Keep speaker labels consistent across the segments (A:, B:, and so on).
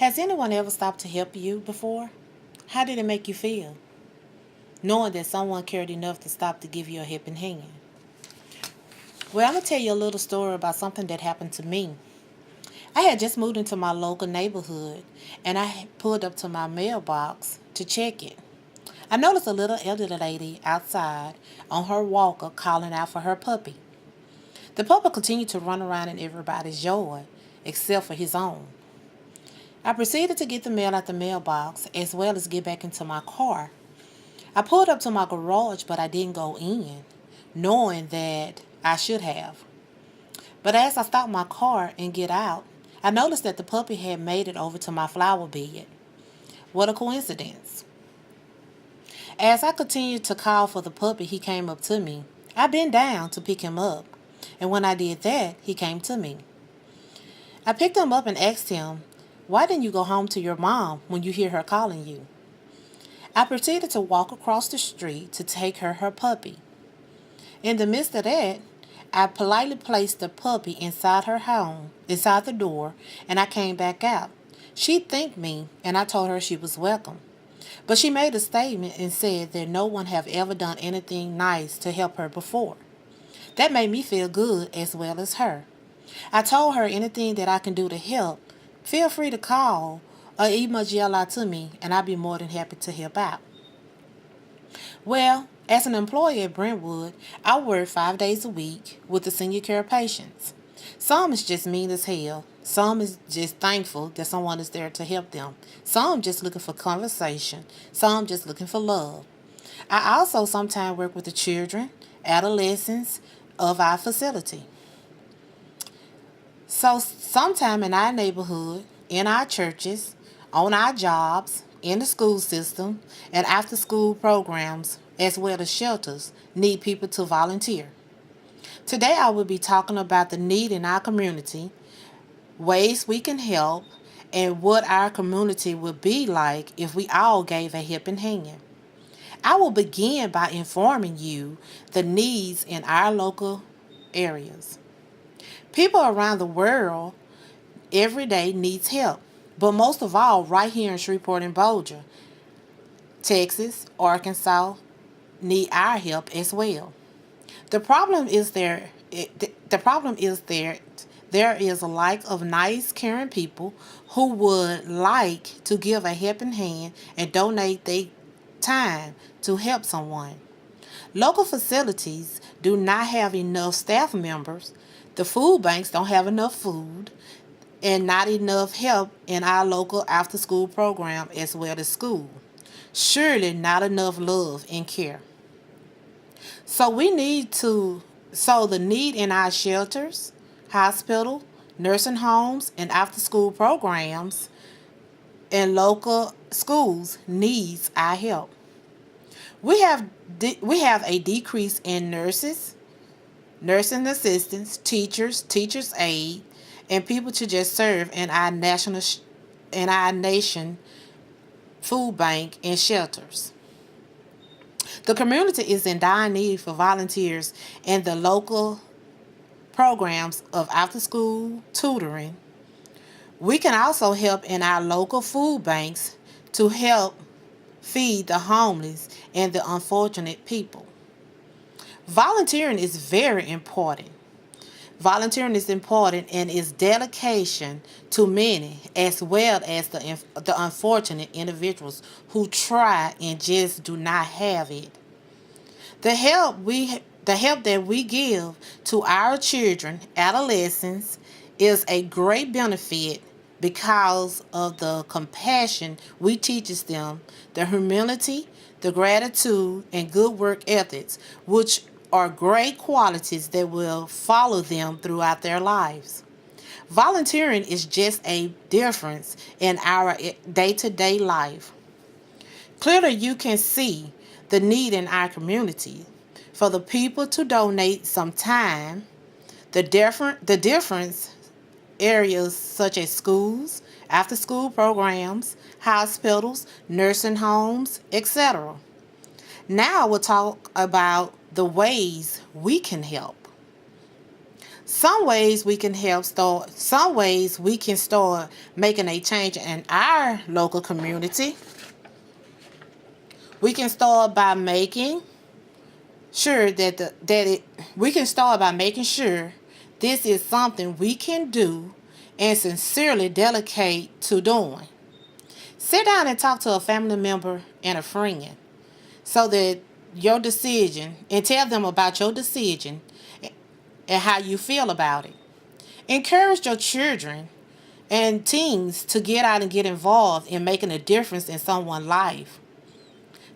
A: Has anyone ever stopped to help you before? How did it make you feel, knowing that someone cared enough to stop to give you a helping hand? Well, I'm going to tell you a little story about something that happened to me. I had just moved into my local neighborhood and I had pulled up to my mailbox to check it. I noticed a little elderly lady outside on her walker calling out for her puppy. The puppy continued to run around in everybody's yard except for his own. I proceeded to get the mail out the mailbox as well as get back into my car. I pulled up to my garage, but I didn't go in, knowing that I should have. But as I stopped my car and get out, I noticed that the puppy had made it over to my flower bed. What a coincidence. As I continued to call for the puppy, he came up to me. I bent down to pick him up, and when I did that, he came to me. I picked him up and asked him, "Why didn't you go home to your mom when you hear her calling you?" I proceeded to walk across the street to take her puppy. In the midst of that, I politely placed the puppy inside her home, inside the door, and I came back out. She thanked me, and I told her she was welcome. But she made a statement and said that no one have ever done anything nice to help her before. That made me feel good as well as her. I told her anything that I can do to help, feel free to call or even yell out to me, and I'd be more than happy to help out. Well, as an employee at Brentwood, I work 5 days a week with the senior care patients. Some is just mean as hell. Some is just thankful that someone is there to help them. Some just looking for conversation. Some just looking for love. I also sometimes work with the children, adolescents of our facility. So sometime in our neighborhood, in our churches, on our jobs, in the school system, and after school programs, as well as shelters, need people to volunteer. Today I will be talking about the need in our community, ways we can help, and what our community would be like if we all gave a helping hand. I will begin by informing you the needs in our local areas. People around the world every day needs help, but most of all right here in Shreveport and Bossier, Texas, Arkansas need our help as well. The problem is there is a lack of nice, caring people who would like to give a helping hand and donate their time to help someone. Local facilities do not have enough staff members. The food banks don't have enough food and not enough help in our local after school program as well as school. Surely not enough love and care. So the need in our shelters, hospital, nursing homes, and after school programs and local schools needs our help. We have a decrease in nurses, nursing assistants, teachers, teachers aid, and people to just serve in our nation food bank and shelters. The community is in dire need for volunteers in the local programs of after school tutoring. We can also help in our local food banks to help feed the homeless and the unfortunate people. Volunteering is very important. Volunteering is important and is dedication to many, as well as the unfortunate individuals who try and just do not have it. The help that we give to our children, adolescents, is a great benefit because of the compassion we teaches them, the humility, the gratitude, and good work ethics, which are great qualities that will follow them throughout their lives. Volunteering is just a difference in our day-to-day life. Clearly, you can see the need in our community for the people to donate some time, the difference areas such as schools, after school programs, hospitals, nursing homes, etc. Now we'll talk about the ways we can help. Some ways we can start making a change in our local community. We can start by making sure we can start by making sure this is something we can do and sincerely dedicate to doing. Sit down and talk to a family member and a friend so that your decision and tell them about your decision and how you feel about it. Encourage your children and teens to get out and get involved in making a difference in someone's life.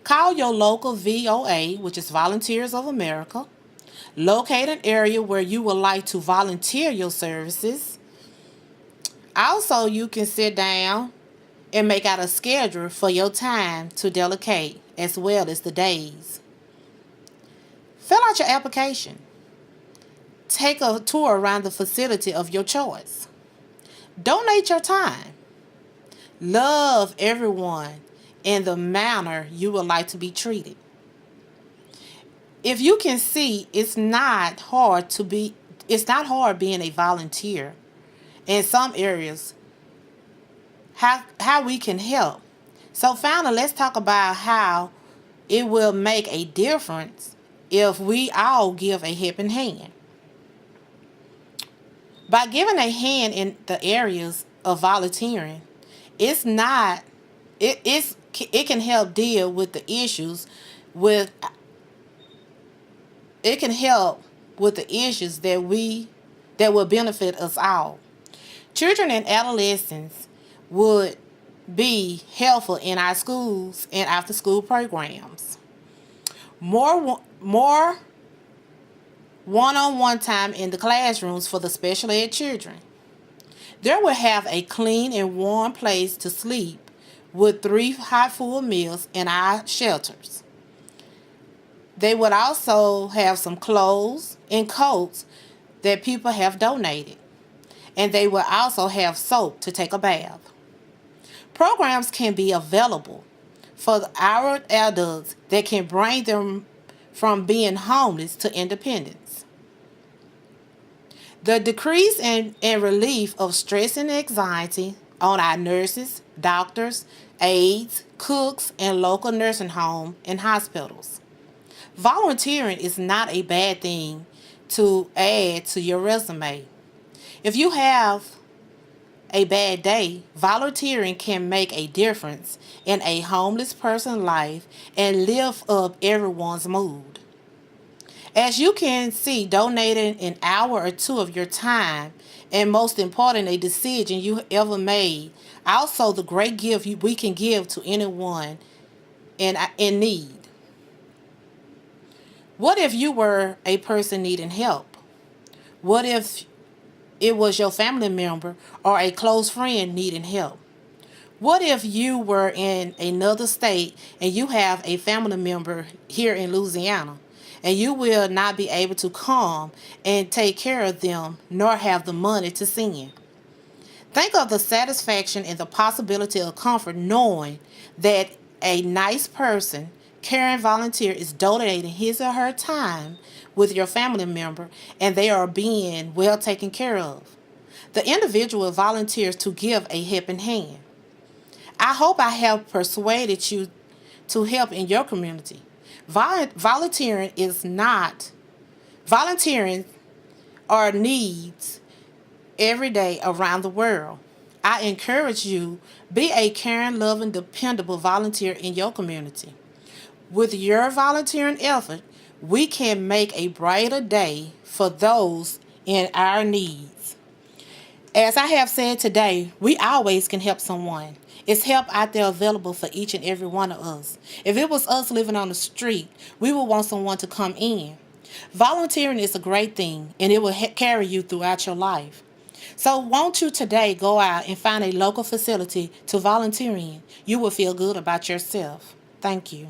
A: Call your local VOA, which is Volunteers of America. Locate an area where you would like to volunteer your services. Also, you can sit down and make out a schedule for your time to delegate as well as the days. Fill out your application. Take a tour around the facility of your choice. Donate your time. Love everyone in the manner you would like to be treated. If you can see, it's not hard being a volunteer in some areas. How we can help. So finally, let's talk about how it will make a difference if we all give a helping hand. By giving a hand in the areas of volunteering, it's not it can help deal with the issues with it can help with the issues that will benefit us all. Children and adolescents would be helpful in our schools and after school programs. More one-on-one time in the classrooms for the special ed children. They will have a clean and warm place to sleep with 3 hot full meals in our shelters. They would also have some clothes and coats that people have donated. And they will also have soap to take a bath. Programs can be available for our adults that can bring them from being homeless to independence. The decrease and relief of stress and anxiety on our nurses, doctors, aides, cooks, and local nursing homes and hospitals. Volunteering is not a bad thing to add to your resume. If you have a bad day, volunteering can make a difference in a homeless person's life and lift up everyone's mood. As you can see, donating an hour or two of your time, and most important, a decision you ever made, also the great gift we can give to anyone in need. What if you were a person needing help? What if it was your family member or a close friend needing help? What if you were in another state and you have a family member here in Louisiana and you will not be able to come and take care of them nor have the money to send? Think of the satisfaction and the possibility of comfort knowing that a nice person, caring volunteer is donating his or her time with your family member and they are being well taken care of. The individual volunteers to give a helping hand. I hope I have persuaded you to help in your community. Volunteering are needs every day around the world. I encourage you, be a caring, loving, dependable volunteer in your community. With your volunteering effort, we can make a brighter day for those in our needs. As I have said today, we always can help someone. It's help out there available for each and every one of us. If it was us living on the street, we would want someone to come in. Volunteering is a great thing, and it will carry you throughout your life. So won't you today go out and find a local facility to volunteer in? You will feel good about yourself. Thank you.